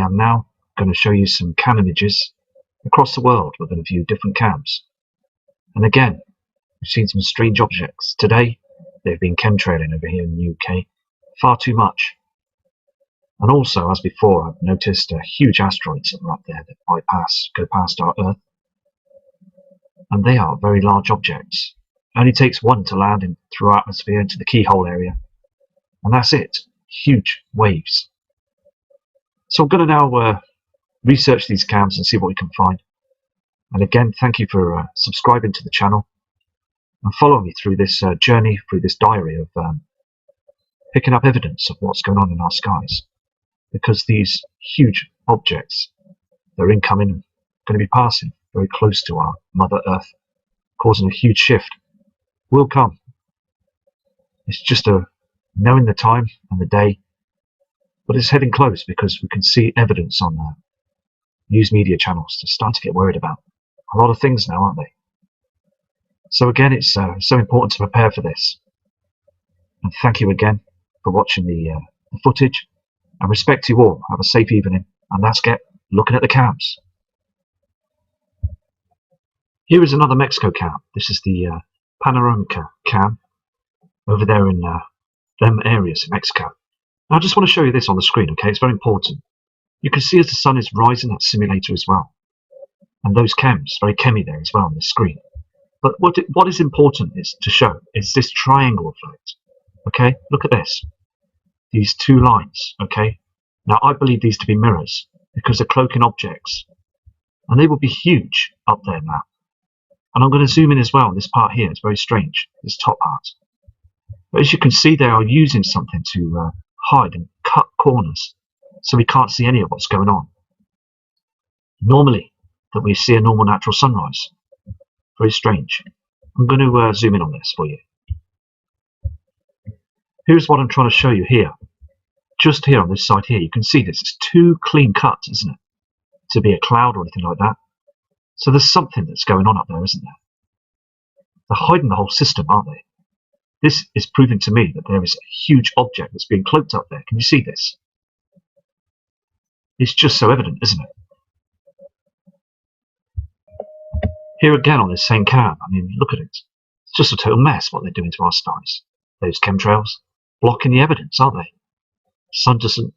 am now going to show you some cam images across the world. We're going to view different cams. And again, we've seen some strange objects. Today, they've been chemtrailing over here in the UK far too much. And also, as before, I've noticed huge asteroids that are up there that go past our Earth. And they are very large objects. It only takes one to land through our atmosphere into the keyhole area. And that's it. Huge waves. So I'm going to now research these cams and see what we can find. And again, thank you for subscribing to the channel and following me through this journey, through this diary of picking up evidence of what's going on in our skies. Because these huge objects that are incoming are going to be passing very close to our Mother Earth, causing a huge shift, will come. It's just knowing the time and the day, but it's heading close because we can see evidence on news media channels. They're starting to get worried about a lot of things now, aren't they? So again, it's so important to prepare for this. And thank you again for watching the footage. And respect to you all. Have a safe evening. And let's get looking at the cams. Here is another Mexico cam. This is the Panoramica cam over there in them areas in Mexico. Now I just want to show you this on the screen, okay? It's very important. You can see as the sun is rising, that simulator as well. And those cams, very chemmy there as well on the screen. But what is important is to show is this triangle effect. Okay, look at this. These two lines, okay? Now I believe these to be mirrors because they're cloaking objects. And they will be huge up there now. And I'm going to zoom in as well. This part here is very strange, this top part. But as you can see, they are using something to hide and cut corners so we can't see any of what's going on. Normally, that we see a normal natural sunrise. Very strange. I'm going to zoom in on this for you. Here's what I'm trying to show you here. Just here on this side here, you can see this. It's too clean cut, isn't it? To be a cloud or anything like that. So there's something that's going on up there, isn't there? They're hiding the whole system, aren't they? This is proving to me that there is a huge object that's being cloaked up there. Can you see this? It's just so evident, isn't it? Here again on this same cam, I mean, look at it. It's just a total mess what they're doing to our skies. Those chemtrails blocking the evidence, aren't they? The sun doesn't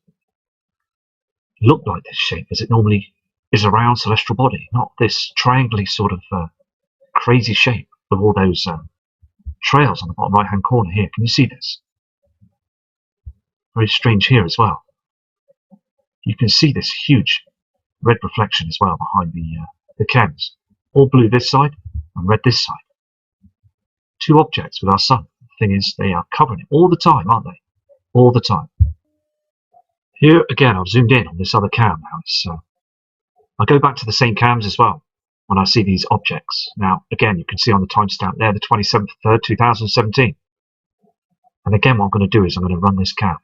look like this shape as it normally is a round celestial body, not this triangular sort of crazy shape with all those trails on the bottom right hand corner here. Can you see this? Very strange here as well. You can see this huge red reflection as well behind the chems. All blue this side and red this side. Two objects with our sun. The thing is, they are covering it all the time, aren't they? All the time. Here again, I've zoomed in on this other cam now. It's I go back to the same cams as well when I see these objects. Now, again, you can see on the timestamp there, the 27th of 3rd, 2017. And again, what I'm going to do is I'm going to run this cam.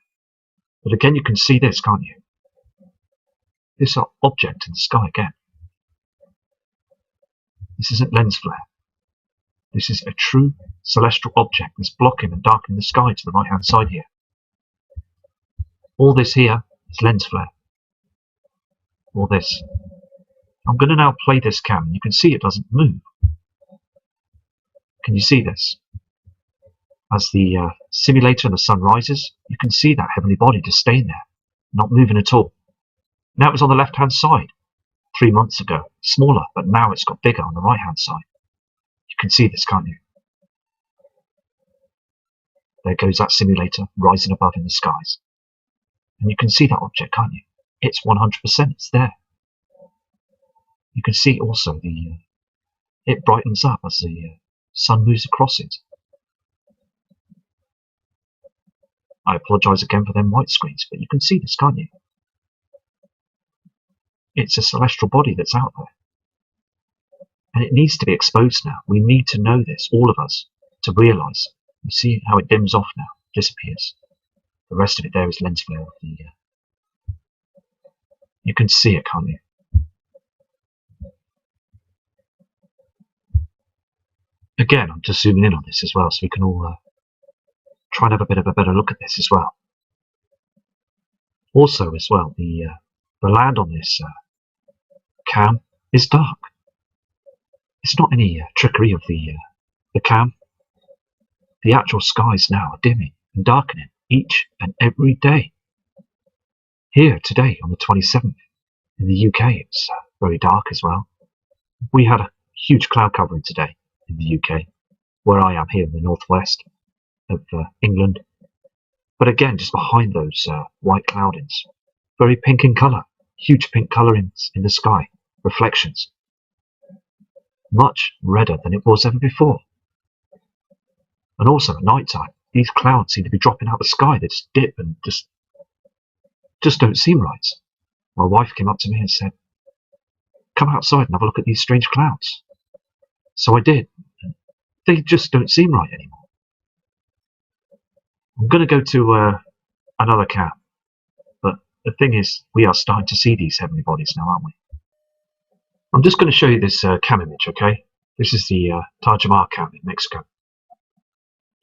But again, you can see this, can't you? This object in the sky again. This isn't lens flare. This is a true celestial object that's blocking and darkening the sky to the right-hand side here. All this here is lens flare. All this. I'm going to now play this cam. You can see it doesn't move. Can you see this? As the simulator and the sun rises, you can see that heavenly body just staying there, not moving at all. Now it was on the left-hand side 3 months ago, smaller, but now it's got bigger on the right-hand side. You can see this, can't you? There goes that simulator rising above in the skies. And you can see that object, can't you? It's 100%, it's there. You can see also it brightens up as the sun moves across it. I apologise again for them white screens, but you can see this, can't you? It's a celestial body that's out there. And it needs to be exposed now. We need to know this, all of us, to realise. You see how it dims off now, disappears. The rest of it there is lens flare of the you can see it, can't you? Again, I'm just zooming in on this as well, so we can all try and have a bit of a better look at this as well. Also, as well, the The land on this cam is dark. It's not any trickery of the cam. The actual skies now are dimming and darkening each and every day. Here today on the 27th in the UK, it's very dark as well. We had a huge cloud covering today in the UK, where I am here in the northwest of England. But again, just behind those white cloudings, very pink in colour, huge pink colour in the sky, reflections. Much redder than it was ever before. And also at night time, these clouds seem to be dropping out of the sky. They just dip and just don't seem right. My wife came up to me and said, "Come outside and have a look at these strange clouds." So I did. They just don't seem right anymore. I'm going to go to another cam, but the thing is, we are starting to see these heavenly bodies now, aren't we? I'm just going to show you this cam image, okay? This is the Taj Mahal cam in Mexico.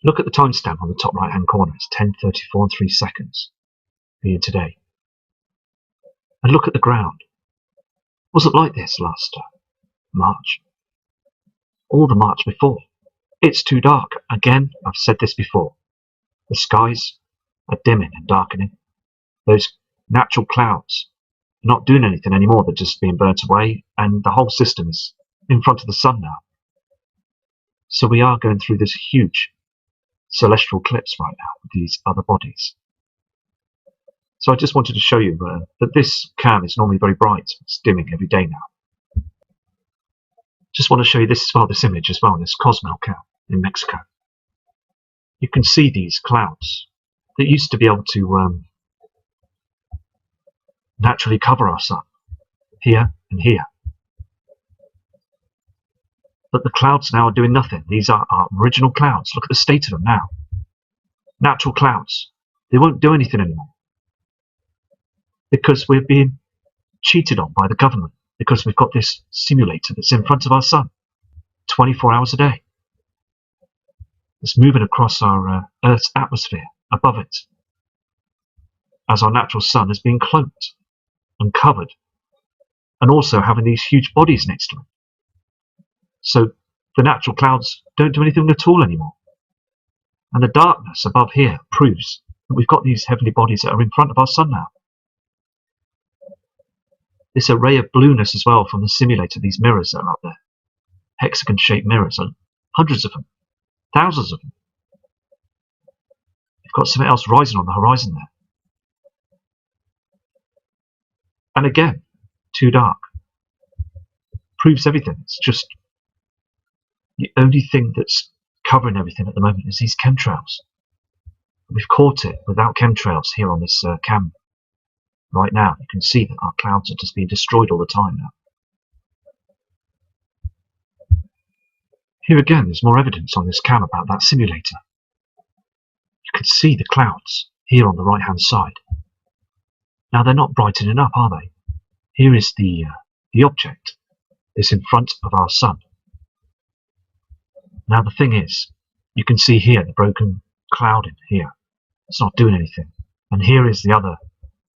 Look at the timestamp on the top right-hand corner. It's 10:34 and 3 seconds here today. And look at the ground. It wasn't like this last March, or the March before. It's too dark. Again, I've said this before. The skies are dimming and darkening. Those natural clouds are not doing anything anymore. They're just being burnt away, and the whole system is in front of the sun now. So we are going through this huge celestial eclipse right now with these other bodies. So I just wanted to show you that this cam is normally very bright. It's dimming every day now. Just want to show you this as well, this image as well, this Cozumel cam in Mexico. You can see these clouds that used to be able to naturally cover us up here and here. But the clouds now are doing nothing. These are our original clouds. Look at the state of them now. Natural clouds. They won't do anything anymore. Because we're being cheated on by the government. Because we've got this simulator that's in front of our sun 24 hours a day. It's moving across our Earth's atmosphere above it, as our natural sun is being cloaked and covered, and also having these huge bodies next to it. So the natural clouds don't do anything at all anymore. And the darkness above here proves that we've got these heavenly bodies that are in front of our sun now. This array of blueness as well from the simulator, these mirrors that are up there, hexagon-shaped mirrors, and hundreds of them. Thousands of them. You've got something else rising on the horizon there. And again, too dark. Proves everything. It's just the only thing that's covering everything at the moment is these chemtrails. We've caught it without chemtrails here on this cam. Right now, you can see that our clouds are just being destroyed all the time now. Here again, there's more evidence on this cam about that simulator. You can see the clouds here on the right-hand side. Now, they're not brightening up, are they? Here is the object that's in front of our sun. Now, the thing is, you can see here the broken clouding here. It's not doing anything. And here is the other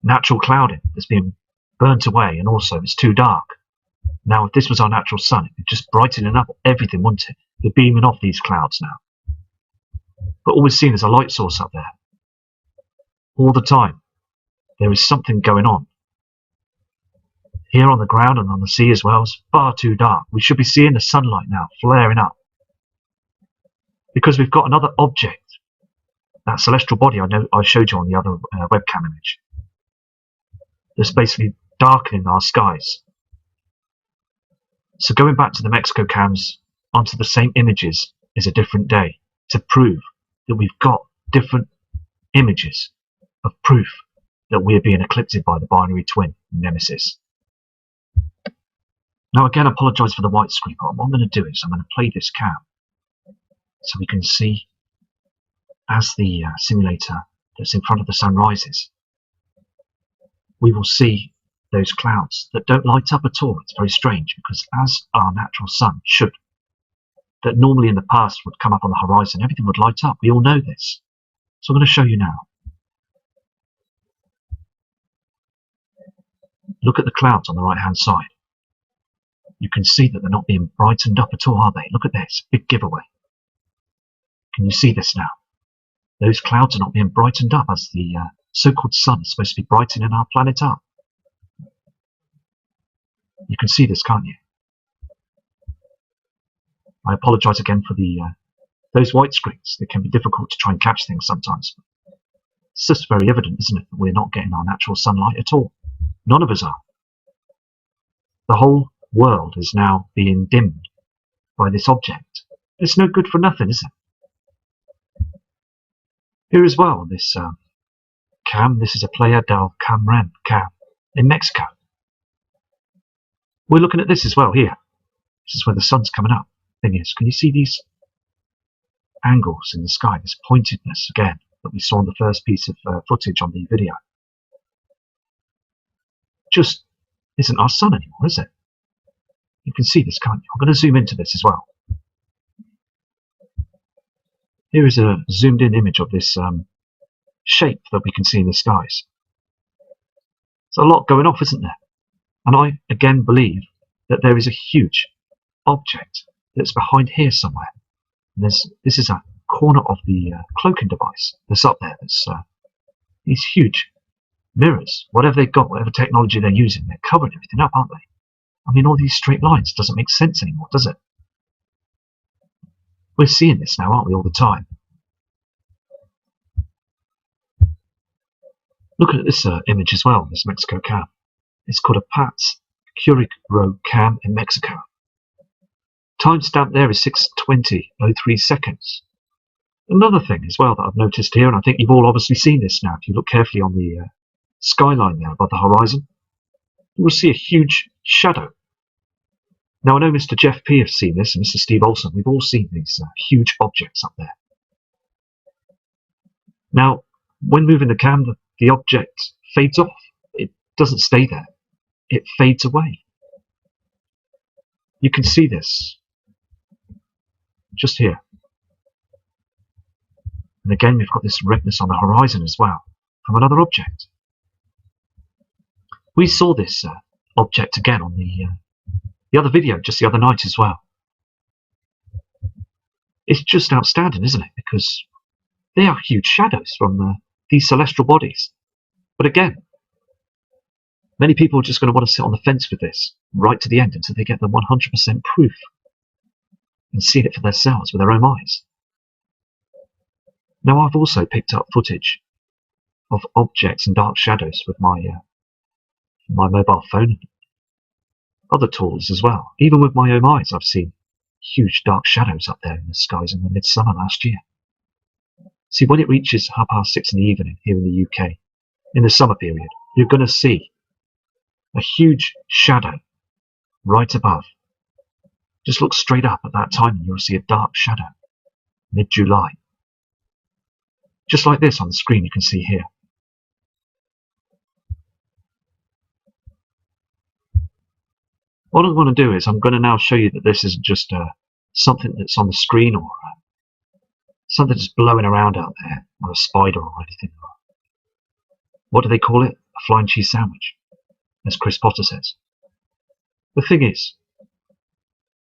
natural clouding that's being burnt away, and also it's too dark. Now, if this was our natural sun, it would just brightening up everything, wouldn't it? We're beaming off these clouds now. But all we're seeing is a light source up there. All the time, there is something going on. Here on the ground and on the sea as well, it's far too dark. We should be seeing the sunlight now flaring up. Because we've got another object, that celestial body I showed you on the other webcam image, that's basically darkening our skies. So going back to the Mexico cams onto the same images is a different day to prove that we've got different images of proof that we're being eclipsed by the binary twin Nemesis. Now again, I apologise for the white screen, but what I'm going to do is I'm going to play this cam so we can see as the simulator that's in front of the sun rises, we will see those clouds that don't light up at all. It's very strange, because as our natural sun should, that normally in the past would come up on the horizon, everything would light up. We all know this. So I'm going to show you now. Look at the clouds on the right-hand side. You can see that they're not being brightened up at all, are they? Look at this, big giveaway. Can you see this now? Those clouds are not being brightened up as the so-called sun is supposed to be brightening our planet up. You can see this, can't you? I apologise again for those white screens. They can be difficult to try and catch things sometimes. It's just very evident, isn't it, that we're not getting our natural sunlight at all. None of us are. The whole world is now being dimmed by this object. It's no good for nothing, is it? Here as well, this cam, this is a Playa del Carmen cam in Mexico. We're looking at this as well here. This is where the sun's coming up. Thing is, can you see these angles in the sky, this pointedness again that we saw in the first piece of footage on the video? Just isn't our sun anymore, is it? You can see this, can't you? I'm going to zoom into this as well. Here is a zoomed in image of this shape that we can see in the skies. There's a lot going off, isn't there? And I again believe that there is a huge object that's behind here somewhere. And this is a corner of the cloaking device that's up there. There's these huge mirrors, whatever they've got, whatever technology they're using, they're covering everything up, aren't they? I mean, all these straight lines doesn't make sense anymore, does it? We're seeing this now, aren't we, all the time? Look at this image as well, this Mexico cam. It's called a Pat's Curicro cam in Mexico. Timestamp there is 6:20:03 seconds. Another thing as well that I've noticed here, and I think you've all obviously seen this now, if you look carefully on the skyline there above the horizon, you will see a huge shadow. Now I know Mr. Jeff P. has seen this, and Mr. Steve Olson, we've all seen these huge objects up there. Now, when moving the cam, the object fades off. It doesn't stay there. It fades away. You can see this just here. And again, we've got this redness on the horizon as well from another object. We saw this object again on the other video just the other night as well. It's just outstanding, isn't it? Because they are huge shadows from these celestial bodies. But again, many people are just going to want to sit on the fence with this right to the end until they get the 100% proof and see it for themselves with their own eyes. Now, I've also picked up footage of objects and dark shadows with my mobile phone, other tools as well. Even with my own eyes, I've seen huge dark shadows up there in the skies in the midsummer last year. See, when it reaches 6:30 in the evening here in the UK, in the summer period, you're going to see a huge shadow right above. Just look straight up at that time and you'll see a dark shadow, mid-July. Just like this on the screen you can see here. What I'm going to do is I'm going to now show you that this isn't just something that's on the screen or something that's blowing around out there, or a spider or anything. What do they call it? A flying cheese sandwich, as Chris Potter says. The thing is,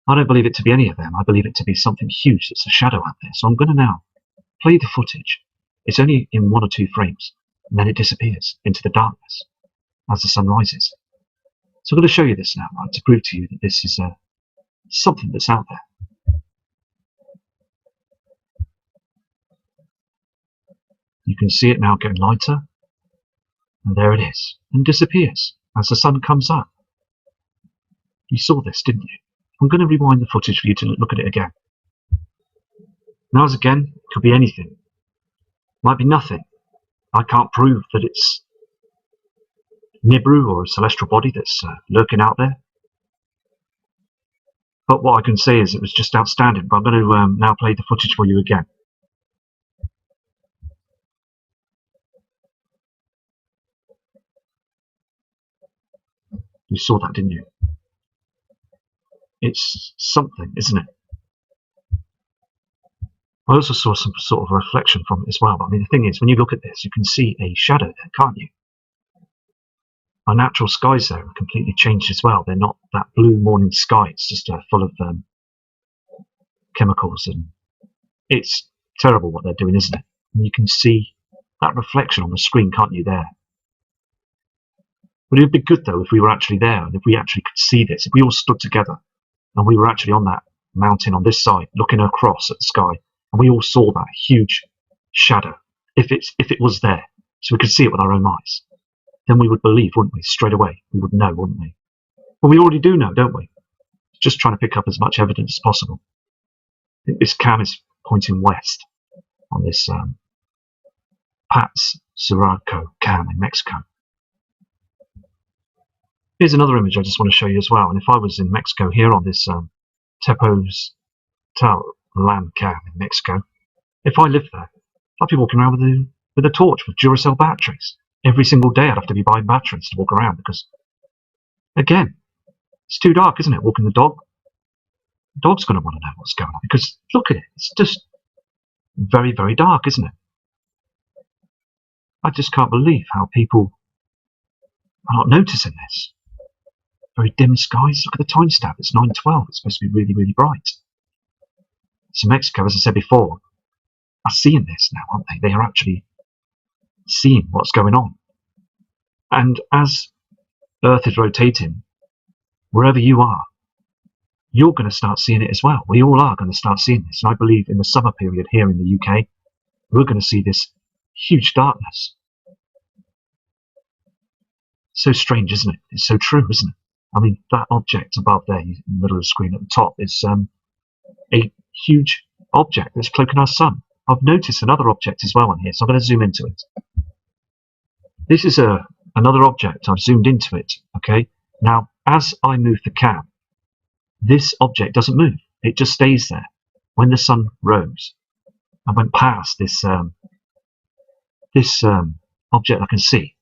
I don't believe it to be any of them. I believe it to be something huge that's a shadow out there. So I'm going to now play the footage. It's only in 1 or 2 frames, and then it disappears into the darkness as the sun rises. So I'm going to show you this now, right, to prove to you that this is something that's out there. You can see it now getting lighter, and there it is, and disappears as the sun comes up. You saw this, didn't you? I'm going to rewind the footage for you to look at it again. Now, as again, it could be anything. Might be nothing. I can't prove that it's Nibiru or a celestial body that's lurking out there. But what I can say is it was just outstanding. But I'm going to now play the footage for you again. You saw that, didn't you? It's something, isn't it? I also saw some sort of reflection from it as well. But I mean, the thing is, when you look at this, you can see a shadow there, can't you? our natural skies there are completely changed as well. They're not that blue morning sky. It's just full of chemicals, and it's terrible what they're doing, isn't it? And you can see that reflection on the screen, can't you, there? But it would be good, though, if we were actually there and if we actually could see this, if we all stood together and we were actually on that mountain on this side, looking across at the sky, and we all saw that huge shadow, if it was there, so we could see it with our own eyes, then we would believe, wouldn't we? Straight away, we would know, wouldn't we? But we already do know, don't we? Just trying to pick up as much evidence as possible. I think this cam is pointing west on this ＳUBSCRIBE cam in Mexico. Here's another image I just want to show you as well. And if I was in Mexico here on this Tepoztlan cam in Mexico, if I lived there, I'd be walking around with a torch with Duracell batteries. Every single day I'd have to be buying batteries to walk around because, again, it's too dark, isn't it? Walking the dog. The dog's going to want to know what's going on because, look at it. It's just very, very dark, isn't it? I just can't believe how people are not noticing this. Very dim skies. Look at the timestamp. It's 9:12. It's supposed to be really, really bright. So Mexico, as I said before, are seeing this now, aren't they? They are actually seeing what's going on. And as Earth is rotating, wherever you are, you're going to start seeing it as well. We all are going to start seeing this. And I believe in the summer period here in the UK, we're going to see this huge darkness. So strange, isn't it? It's so true, isn't it? I mean, that object above there in the middle of the screen at the top is a huge object that's cloaking our sun. I've noticed another object as well on here, so I'm going to zoom into it. This is another object. I've zoomed into it, okay? Now, as I move the cam, this object doesn't move. It just stays there. When the sun rose, I went past this object I can see.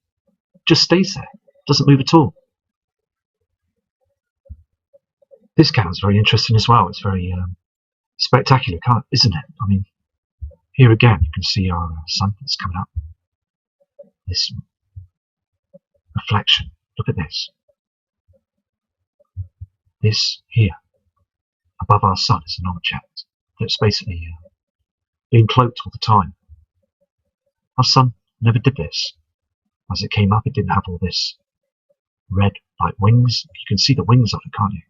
It just stays there. It doesn't move at all. This cam is very interesting as well. It's very spectacular, isn't it? I mean, here again, you can see our sun that's coming up. This reflection. Look at this. This here, above our sun, is an object that's basically being cloaked all the time. Our sun never did this. As it came up, it didn't have all this red, like wings. You can see the wings of it, can't you?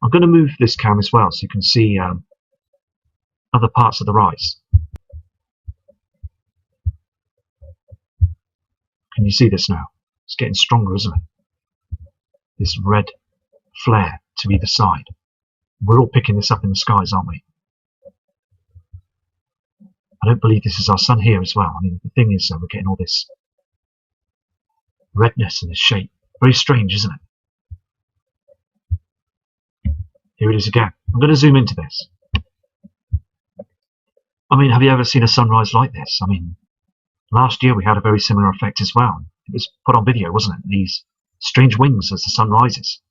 I'm going to move this cam as well so you can see other parts of the rise. Can you see this now? It's getting stronger, isn't it? This red flare to either side. We're all picking this up in the skies, aren't we? I don't believe this is our sun here as well. I mean, the thing is, we're getting all this redness and this shape. Very strange, isn't it? Here it is again. I'm going to zoom into this. I mean, have you ever seen a sunrise like this? I mean, last year we had a very similar effect as well. It was put on video, wasn't it? These strange wings as the sun rises.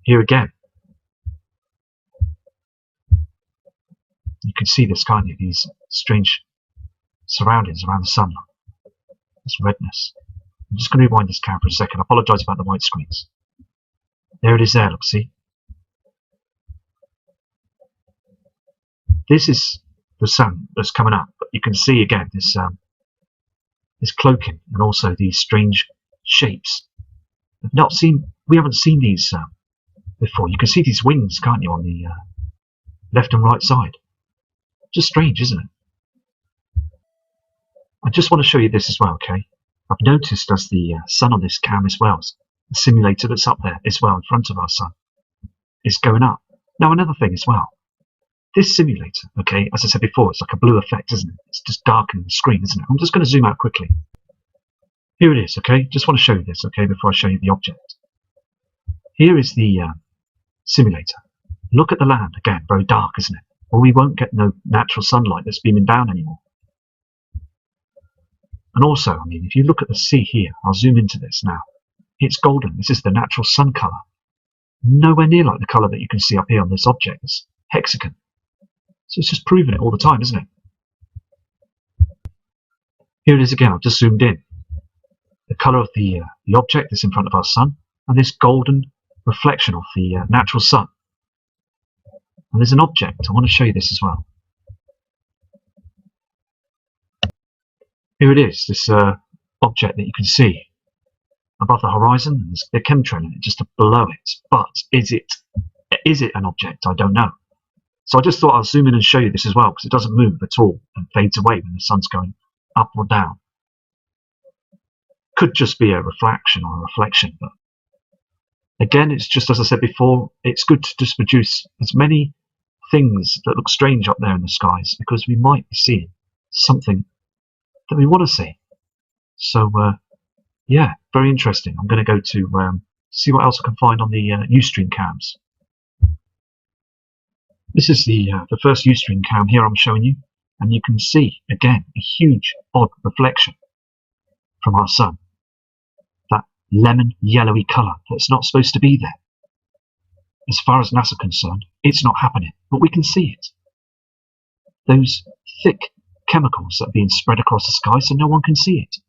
Here again. You can see this, can't you? These strange surroundings around the sun. This redness. I'm just going to rewind this camera for a second. I apologise about the white screens. There it is there, look, see? This is the sun that's coming up, but you can see again this cloaking and also these strange shapes. We haven't seen these before. You can see these wings, can't you, on the left and right side? Just strange, isn't it? I just want to show you this as well, okay? I've noticed as the sun on this cam as well, the simulator that's up there as well in front of our sun, is going up. Now another thing as well. This simulator, okay, as I said before, it's like a blue effect, isn't it? It's just darkening the screen, isn't it? I'm just going to zoom out quickly. Here it is, okay? Just want to show you this, okay, before I show you the object. Here is the simulator. Look at the land, again, very dark, isn't it? Well, we won't get no natural sunlight that's beaming down anymore. And also, I mean, if you look at the sea here, I'll zoom into this now. It's golden. This is the natural sun colour. Nowhere near like the colour that you can see up here on this object, this hexagon. So it's just proving it all the time, isn't it? Here it is again. I've just zoomed in. The colour of the object that's in front of our sun, and this golden reflection of the natural sun. And there's an object. I want to show you this as well. Here it is, this object that you can see above the horizon. There's the chemtrail in it, just below it. But is it an object? I don't know. So I just thought I'll zoom in and show you this as well, because it doesn't move at all and fades away when the sun's going up or down. Could just be a refraction or a reflection, but again, it's just as I said before, it's good to just produce as many things that look strange up there in the skies, because we might be seeing something that we want to see. So yeah, very interesting. I'm going to go to see what else I can find on the Ustream cams. This is the first Ustream cam here I'm showing you, and you can see again a huge odd reflection from our sun. That lemon yellowy colour that's not supposed to be there. As far as NASA is concerned, it's not happening, but we can see it. Those thick chemicals that are being spread across the sky so no one can see it.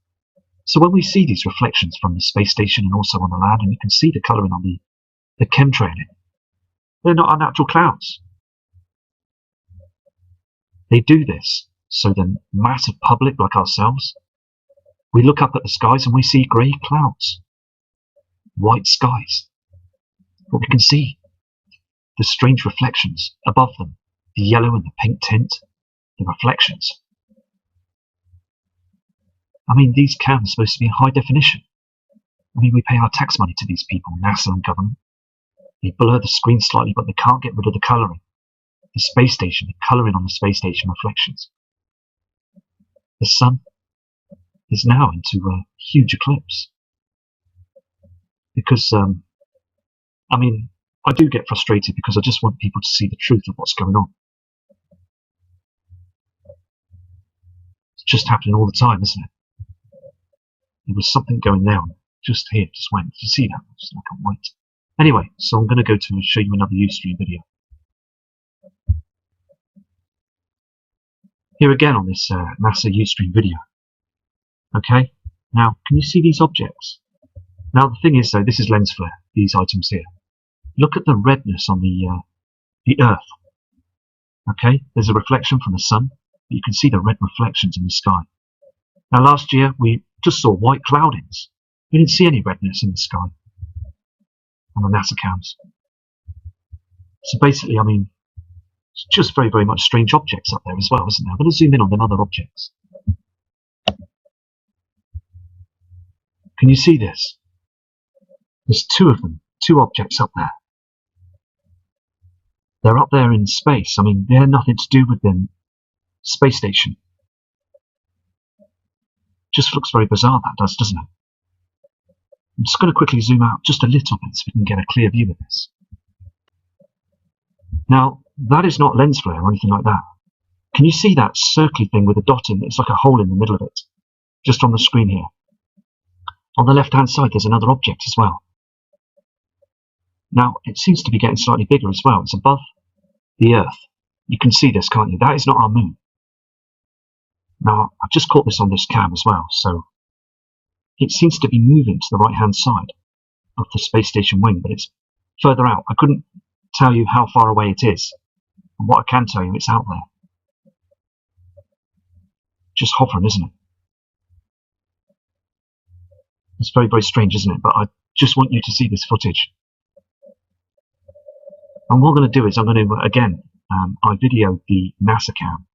So when we see these reflections from the space station and also on the land, and you can see the colouring on the chemtrail, they're not our natural clouds. They do this so the massive public like ourselves, we look up at the skies and we see grey clouds, white skies. But we can see the strange reflections above them, the yellow and the pink tint, the reflections. I mean, these cams are supposed to be in high definition. I mean, we pay our tax money to these people, NASA and government. They blur the screen slightly, but they can't get rid of the colouring. The space station, the colouring on the space station reflections. The sun is now into a huge eclipse. Because, I mean, I do get frustrated because I just want people to see the truth of what's going on. It's just happening all the time, isn't it? There was something going down just here, just went. Did you see that? Just like a white. Anyway, so I'm going to go to show you another Ustream video. Here again on this NASA Ustream video. Okay, now can you see these objects? Now the thing is though, this is lens flare, these items here. Look at the redness on the Earth. Okay, there's a reflection from the sun, but you can see the red reflections in the sky. Now last year we just saw white cloudings. We didn't see any redness in the sky on the NASA cams. So basically, I mean, it's just very, very much strange objects up there as well, isn't there? I'm going to zoom in on them other objects. Can you see this? There's two of them, two objects up there. They're up there in space. I mean, they're nothing to do with the space station. Just looks very bizarre, that does, doesn't it? I'm just going to quickly zoom out just a little bit so we can get a clear view of this. Now, that is not lens flare or anything like that. Can you see that circly thing with a dot in it? It's like a hole in the middle of it, just on the screen here. On the left-hand side, there's another object as well. Now, it seems to be getting slightly bigger as well. It's above the Earth. You can see this, can't you? That is not our moon. Now, I've just caught this on this cam as well, so it seems to be moving to the right-hand side of the space station wing, but it's further out. I couldn't tell you how far away it is, and what I can tell you, it's out there. Just hovering, isn't it? It's very, very strange, isn't it? But I just want you to see this footage. And what I'm going to do is I'm going to, again, I videoed the NASA cam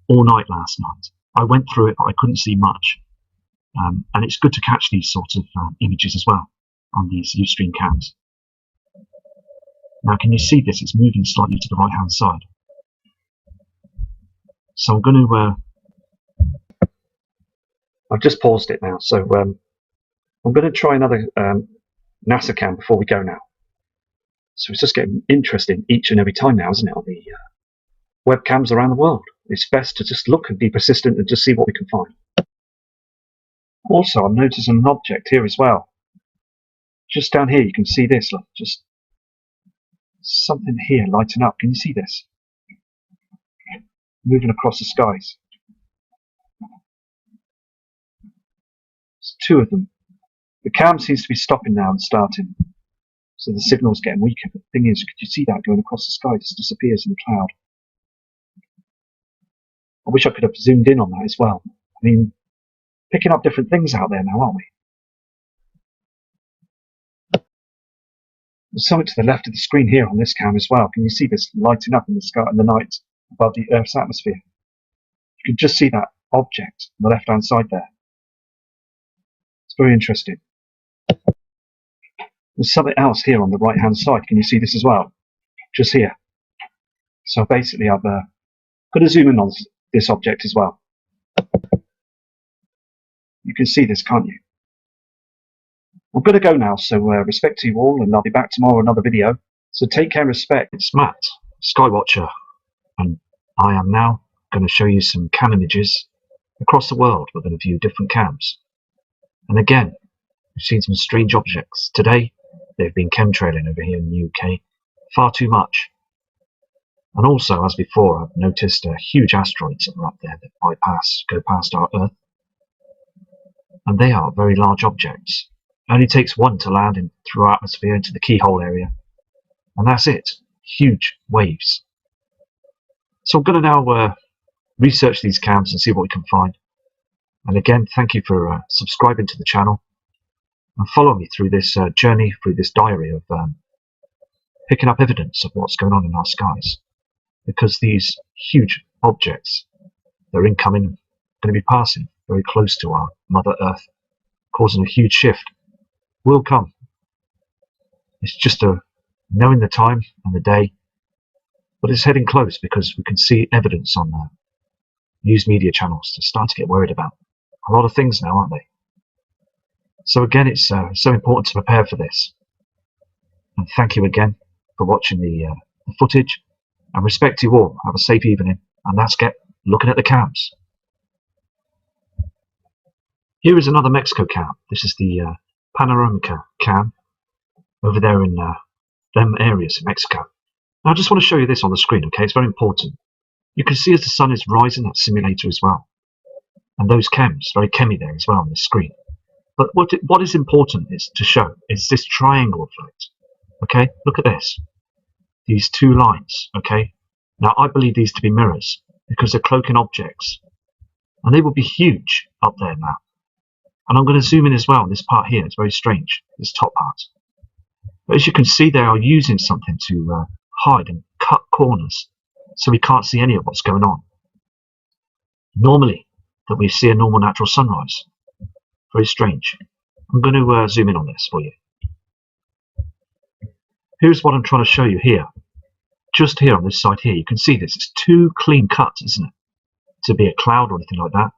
all night last night. I went through it, but I couldn't see much. And it's good to catch these sorts of images as well on these Ustream cams. Now, can you see this? It's moving slightly to the right-hand side. So I'm going to... I've just paused it now, so I'm going to try another NASA cam before we go now. So it's just getting interesting each and every time now, isn't it, on the webcams around the world. It's best to just look and be persistent and just see what we can find. Also, I'm noticing an object here as well. Just down here, you can see this. Look, just something here lighting up. Can you see this? Moving across the skies. There's two of them. The cam seems to be stopping now and starting, so the signal's getting weaker. But the thing is, could you see that going across the sky? It just disappears in the cloud. I wish I could have zoomed in on that as well. I mean, picking up different things out there now, aren't we? There's something to the left of the screen here on this cam as well. Can you see this lighting up in the sky in the night above the Earth's atmosphere? You can just see that object on the left-hand side there. It's very interesting. There's something else here on the right-hand side. Can you see this as well? Just here. So basically, I've got to zoom in on this object as well. You can see this, can't you? I'm going to go now, so respect to you all, and I'll be back tomorrow with another video. So take care, respect. It's Matt, Skywatcher, and I am now going to show you some cam images across the world within a few different cams. And again, we've seen some strange objects. Today, they've been chemtrailing over here in the UK far too much. And also, as before, I've noticed huge asteroids that are up there that go past our Earth. And they are very large objects. It only takes one to land through our atmosphere into the keyhole area. And that's it. Huge waves. So I'm going to now research these cams and see what we can find. And again, thank you for subscribing to the channel and follow me through this journey, through this diary of picking up evidence of what's going on in our skies. Because these huge objects that are incoming are going to be passing very close to our Mother Earth, causing a huge shift. Will come. It's just knowing the time and the day, but it's heading close because we can see evidence on news media channels to start to get worried about a lot of things now, aren't they? So again, it's so important to prepare for this. And thank you again for watching the footage. And respect to you all. Have a safe evening. And let's get looking at the cams. Here is another Mexico cam. This is the Panoramica cam over there in them areas in Mexico. Now I just want to show you this on the screen, okay? It's very important. You can see as the sun is rising, that simulator as well. And those cams, very chemmy there as well on the screen. But what is important is to show is this triangle effect. Okay, look at this. These two lines, okay? Now I believe these to be mirrors because they're cloaking objects. And they will be huge up there now. And I'm going to zoom in as well on this part here. It's very strange, this top part. But as you can see, they are using something to hide and cut corners so we can't see any of what's going on. Normally, that we see a normal natural sunrise. Very strange. I'm going to zoom in on this for you. Here's what I'm trying to show you here. Just here on this side here, you can see this. It's too clean cut, isn't it? To be a cloud or anything like that.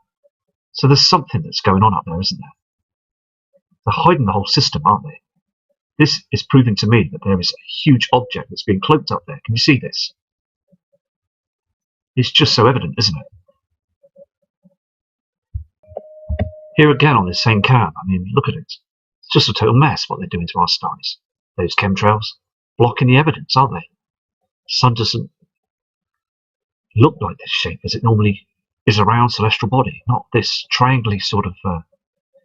So there's something that's going on up there, isn't there? They're hiding the whole system, aren't they? This is proving to me that there is a huge object that's being cloaked up there. Can you see this? It's just so evident, isn't it? Here again on this same cam, I mean, look at it. It's just a total mess what they're doing to our skies. Those chemtrails blocking the evidence, aren't they? The sun doesn't look like this shape as it normally is a round celestial body, not this triangular sort of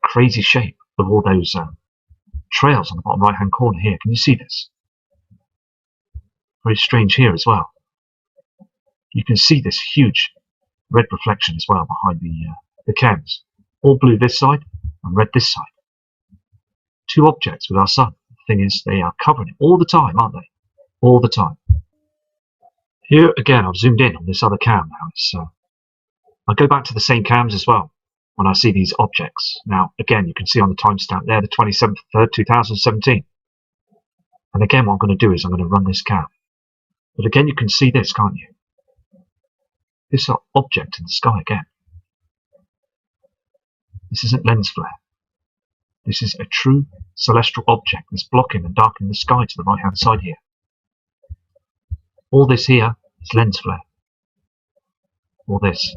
crazy shape of all those trails on the bottom right hand corner here. Can you see this? Very strange here as well. You can see this huge red reflection as well behind the cams. All blue this side and red this side. Two objects with our sun. The thing is, they are covering it all the time, aren't they? All the time. Here again, I've zoomed in on this other cam now. I'll go back to the same cams as well when I see these objects. Now, again, you can see on the timestamp there, the 27th of 3rd, 2017. And again, what I'm going to do is I'm going to run this cam. But again, you can see this, can't you? This object in the sky again. This isn't lens flare. This is a true celestial object that's blocking and darkening the sky to the right-hand side here. All this here is lens flare. All this.